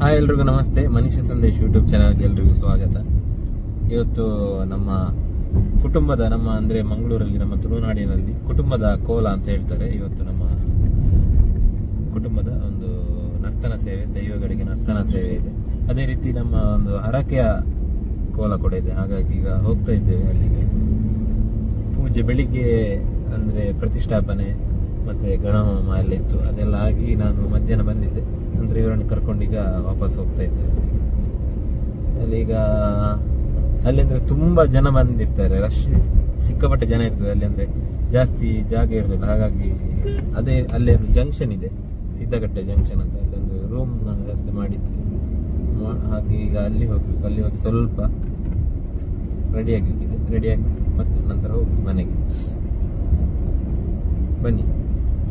Hi ಎಲ್ರಿಗೂ ನಮಸ್ತೆ. ಮನುಷ್ಯ ಸಂದೇಶ್ ಯೂಟ್ಯೂಬ್ ಚಾನಲ್ಗೆ ಎಲ್ರಿಗೂ ಸ್ವಾಗತ. ಇವತ್ತು ನಮ್ಮ ಕುಟುಂಬದ ಅಂದ್ರೆ ಮಂಗಳೂರಲ್ಲಿ ನಮ್ಮ ತುಳುನಾಡಿನಲ್ಲಿ ಕುಟುಂಬದ ಕೋಲ ಅಂತ ಹೇಳ್ತಾರೆ. ಇವತ್ತು ನಮ್ಮ ಕುಟುಂಬದ ಒಂದು ನರ್ತನ ಸೇವೆ, ದೈವಗಳಿಗೆ ನರ್ತನ ಸೇವೆ ಇದೆ. ಅದೇ ರೀತಿ ನಮ್ಮ ಒಂದು ಹರಕೆಯ ಕೋಲ ಕೂಡ ಇದೆ. ಹಾಗಾಗಿ ಈಗ ಹೋಗ್ತಾ ಇದ್ದೇವೆ ಅಲ್ಲಿಗೆ. ಪೂಜೆ ಬೆಳಿಗ್ಗೆ ಅಂದ್ರೆ ಪ್ರತಿಷ್ಠಾಪನೆ ಮತ್ತೆ ಗಣಹೋಮ ಎಲ್ಲ ಇತ್ತು, ಅದೆಲ್ಲ ಆಗಿ ನಾನು ಮಧ್ಯಾಹ್ನ ಬಂದಿದ್ದೆ. ನಂತರ ಇವರನ್ನು ಕರ್ಕೊಂಡು ಈಗ ವಾಪಸ್ ಹೋಗ್ತಾ ಇದ್ದೇವೆ. ಅಲ್ಲೀಗ ಅಲ್ಲಿ ಅಂದ್ರೆ ತುಂಬಾ ಜನ ಬಂದಿರ್ತಾರೆ, ರಶ್ ಸಿಕ್ಕಾಪಟ್ಟೆ ಜನ ಇರ್ತದೆ ಅಲ್ಲಿ. ಅಂದ್ರೆ ಜಾಸ್ತಿ ಜಾಗ ಇರೋದಿಲ್ಲ, ಹಾಗಾಗಿ ಅದೇ ಅಲ್ಲಿ ಒಂದು ಜಂಕ್ಷನ್ ಇದೆ, ಸಿದ್ದಗಟ್ಟೆ ಜಂಕ್ಷನ್ ಅಂತ, ಅಲ್ಲೊಂದು ರೂಮ್ ವ್ಯವಸ್ಥೆ ಮಾಡಿದ್ವಿ. ಹಾಗೆ ಈಗ ಅಲ್ಲಿ ಹೋಗ್ಬೇಕು. ಅಲ್ಲಿ ಹೋಗಿ ಸ್ವಲ್ಪ ರೆಡಿ ಆಗ್ಲಿಕ್ಕಿದೆ, ರೆಡಿ ಆಗಿಬಿಟ್ಟು ಮತ್ತೆ ನಂತರ ಹೋಗಿ ಮನೆಗೆ. ಬನ್ನಿ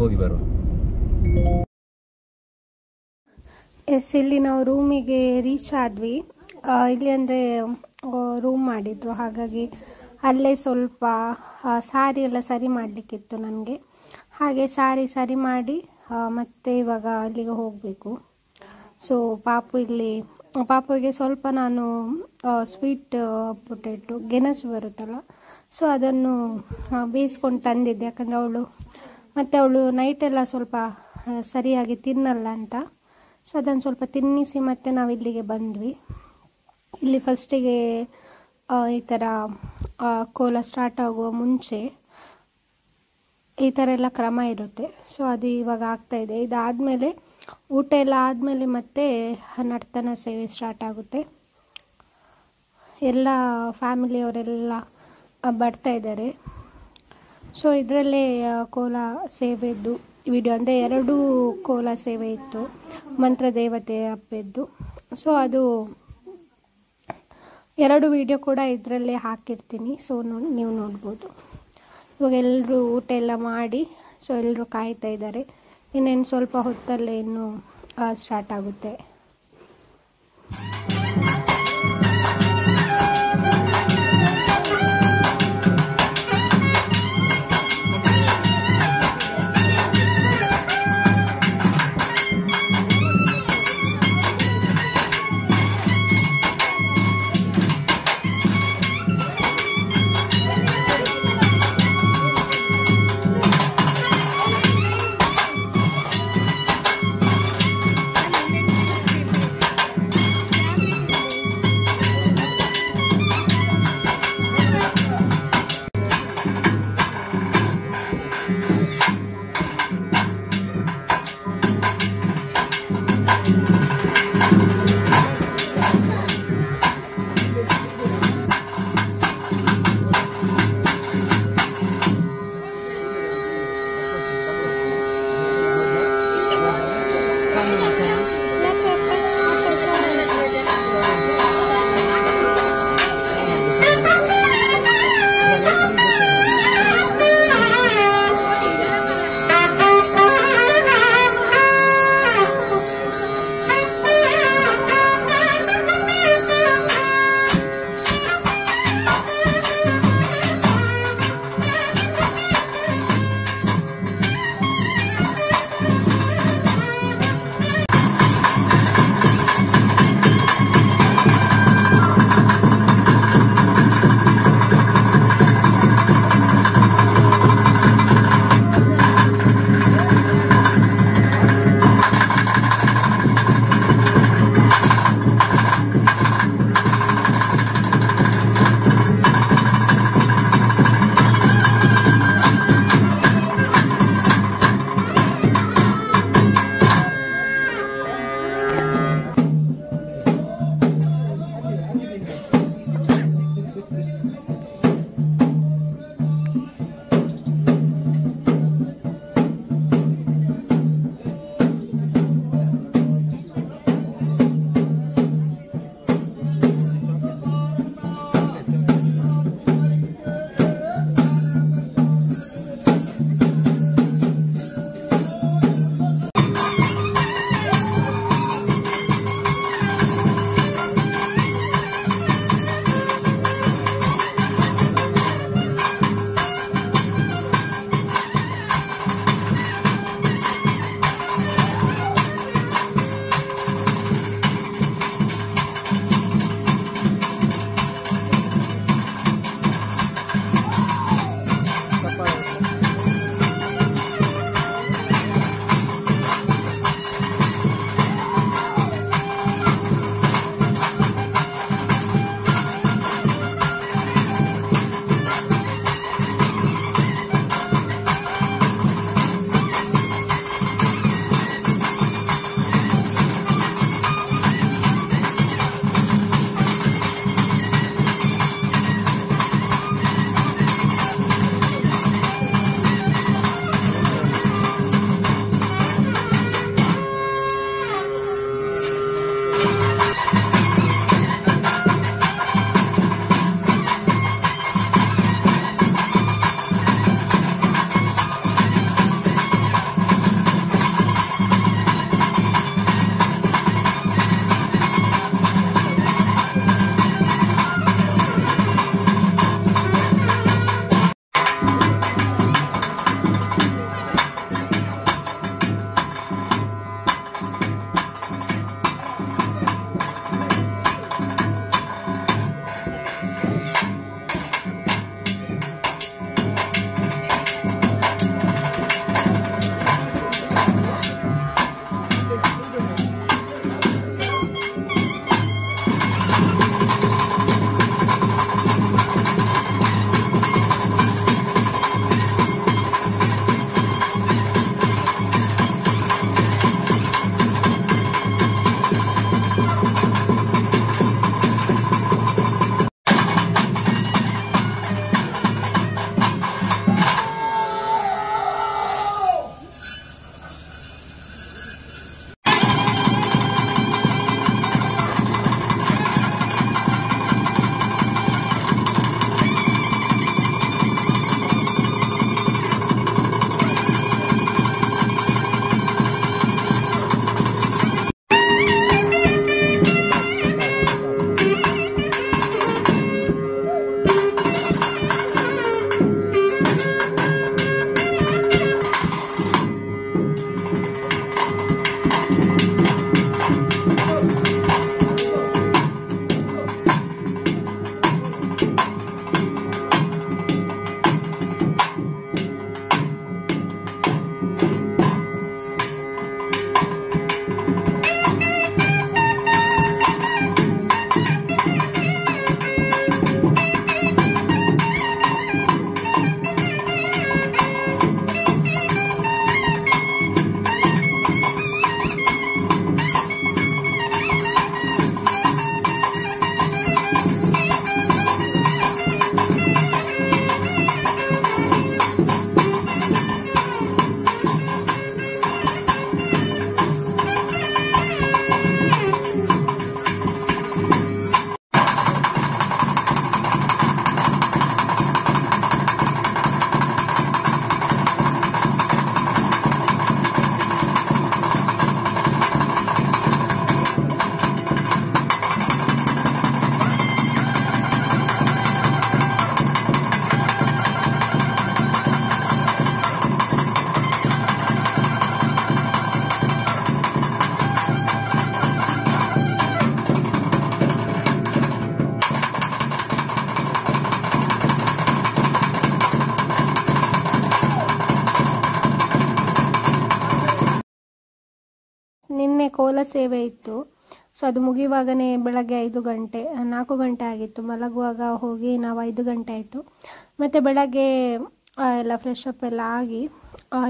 ಹೋಗಿ ಬರುವ. ಎಸ್, ಇಲ್ಲಿ ನಾವು ರೂಮಿಗೆ ರೀಚ್ ಆದ್ವಿ. ಇಲ್ಲಿ ಅಂದರೆ ರೂಮ್ ಮಾಡಿದ್ರು, ಹಾಗಾಗಿ ಅಲ್ಲೇ ಸ್ವಲ್ಪ ಸಾರಿ ಎಲ್ಲ ಸರಿ ಮಾಡಲಿಕ್ಕಿತ್ತು ನನಗೆ. ಹಾಗೆ ಸಾರಿ ಸರಿ ಮಾಡಿ ಮತ್ತೆ ಇವಾಗ ಅಲ್ಲಿಗೆ ಹೋಗಬೇಕು. ಸೊ ಪಾಪುವಿಗೆ ಸ್ವಲ್ಪ ನಾನು ಸ್ವೀಟ್ ಪೊಟೆಟೊ ಗೆಣಸು ಬರುತ್ತಲ್ಲ, ಸೊ ಅದನ್ನು ಬೇಯಿಸ್ಕೊಂಡು ತಂದಿದ್ದೆ. ಯಾಕಂದರೆ ಅವಳು ನೈಟೆಲ್ಲ ಸ್ವಲ್ಪ ಸರಿಯಾಗಿ ತಿನ್ನಲ್ಲ ಅಂತ. ಸೊ ಅದನ್ನು ಸ್ವಲ್ಪ ತಿನ್ನಿಸಿ ಮತ್ತೆ ನಾವು ಇಲ್ಲಿಗೆ ಬಂದ್ವಿ. ಇಲ್ಲಿ ಫಸ್ಟಿಗೆ ಈ ಥರ ಕೋಲ ಸ್ಟಾರ್ಟ್ ಆಗುವ ಮುಂಚೆ ಈ ಥರ ಎಲ್ಲ ಕ್ರಮ ಇರುತ್ತೆ. ಸೊ ಅದು ಇವಾಗ ಆಗ್ತಾಯಿದೆ. ಇದಾದಮೇಲೆ ಊಟ ಎಲ್ಲ ಆದಮೇಲೆ ಮತ್ತೆ ನರ್ತನ ಸೇವೆ ಸ್ಟಾರ್ಟ್ ಆಗುತ್ತೆ. ಎಲ್ಲ ಫ್ಯಾಮಿಲಿಯವರೆಲ್ಲ ಬರ್ತಾ ಇದ್ದಾರೆ. ಸೊ ಇದರಲ್ಲೇ ಕೋಲ ಸೇವೆದ್ದು ವಿಡಿಯೋ, ಅಂದರೆ 2 ಕೋಲ ಸೇವೆ ಇತ್ತು, ಮಂತ್ರ ದೇವತೆ ಹಬ್ಬದ್ದು. ಸೊ ಅದು 2 ವಿಡಿಯೋ ಕೂಡ ಇದರಲ್ಲೇ ಹಾಕಿರ್ತೀನಿ. ಸೊ ನೀವು ನೋಡ್ಬೋದು. ಇವಾಗ ಎಲ್ಲರೂ ಊಟ ಎಲ್ಲ ಮಾಡಿ, ಸೊ ಎಲ್ಲರೂ ಕಾಯ್ತಾ ಇದ್ದಾರೆ. ಇನ್ನೇನು ಸ್ವಲ್ಪ ಹೊತ್ತಲ್ಲೇ ಇನ್ನು ಸ್ಟಾರ್ಟ್ ಆಗುತ್ತೆ. ಕೋಲ ಸೇವೆ ಇತ್ತು. ಸೊ ಅದು ಮುಗಿಯುವಾಗನೇ ಬೆಳಗ್ಗೆ 5 ಗಂಟೆ 4 ಗಂಟೆ ಆಗಿತ್ತು. ಮಲಗುವಾಗ ಹೋಗಿ ನಾವು 5 ಗಂಟೆ ಆಯಿತು. ಮತ್ತು ಬೆಳಗ್ಗೆ ಎಲ್ಲ ಫ್ರೆಶ್ ಅಪ್ ಎಲ್ಲ ಆಗಿ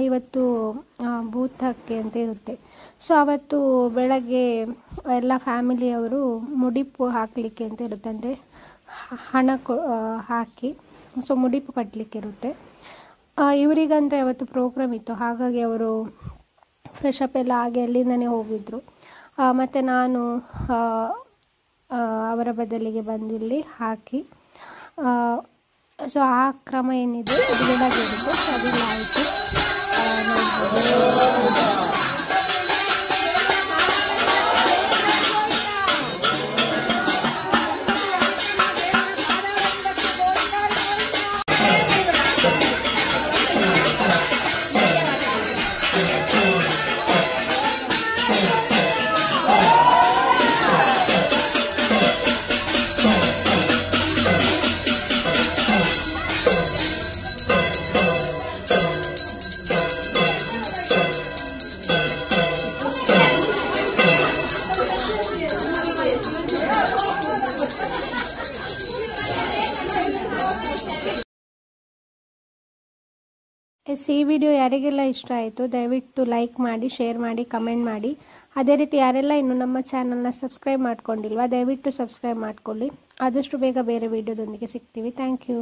ಇವತ್ತು ಭೂತಕ್ಕೆ ಅಂತ ಇರುತ್ತೆ. ಸೊ ಅವತ್ತು ಬೆಳಗ್ಗೆ ಎಲ್ಲ ಫ್ಯಾಮಿಲಿಯವರು ಮುಡಿಪು ಹಾಕಲಿಕ್ಕೆ ಅಂತ ಇರುತ್ತೆ, ಅಂದರೆ ಹಣ ಹಾಕಿ ಸೊ ಮುಡಿಪು ಕಟ್ಟಲಿಕ್ಕೆ ಇರುತ್ತೆ. ಇವರಿಗಂದರೆ ಅವತ್ತು ಪ್ರೋಗ್ರಾಮ್ ಇತ್ತು, ಹಾಗಾಗಿ ಅವರು ಫ್ರೆಶ್ ಅಪ್ ಎಲ್ಲ ಆಗಿ ಅಲ್ಲಿಂದನೇ ಹೋಗಿದ್ದರು. ಮತ್ತು ನಾನು ಅವರ ಬದಲಿಗೆ ಬಂದು ಇಲ್ಲಿ ಹಾಕಿ ಸೊ ಆ ಕ್ರಮ ಏನಿದೆ ಅದು ಬೆಳಗ್ಗೆ ಇರುತ್ತೆ. ಸೊ ಅದೆಲ್ಲ ಆಯಿತು. ಈ ವಿಡಿಯೋ ಯಾರಿಗೆಲ್ಲ ಇಷ್ಟ ಆಯಿತು ದಯವಿಟ್ಟು ಲೈಕ್ ಮಾಡಿ, ಶೇರ್ ಮಾಡಿ, ಕಮೆಂಟ್ ಮಾಡಿ. ಅದೇ ರೀತಿ ಯಾರೆಲ್ಲ ಇನ್ನು ನಮ್ಮ ಚಾನಲ್ನ ಸಬ್ಸ್ಕ್ರೈಬ್ ಮಾಡ್ಕೊಂಡಿಲ್ವಾ ದಯವಿಟ್ಟು ಸಬ್ಸ್ಕ್ರೈಬ್ ಮಾಡ್ಕೊಳ್ಳಿ. ಆದಷ್ಟು ಬೇಗ ಬೇರೆ ವಿಡಿಯೋದೊಂದಿಗೆ ಸಿಗ್ತೀವಿ. Thank you.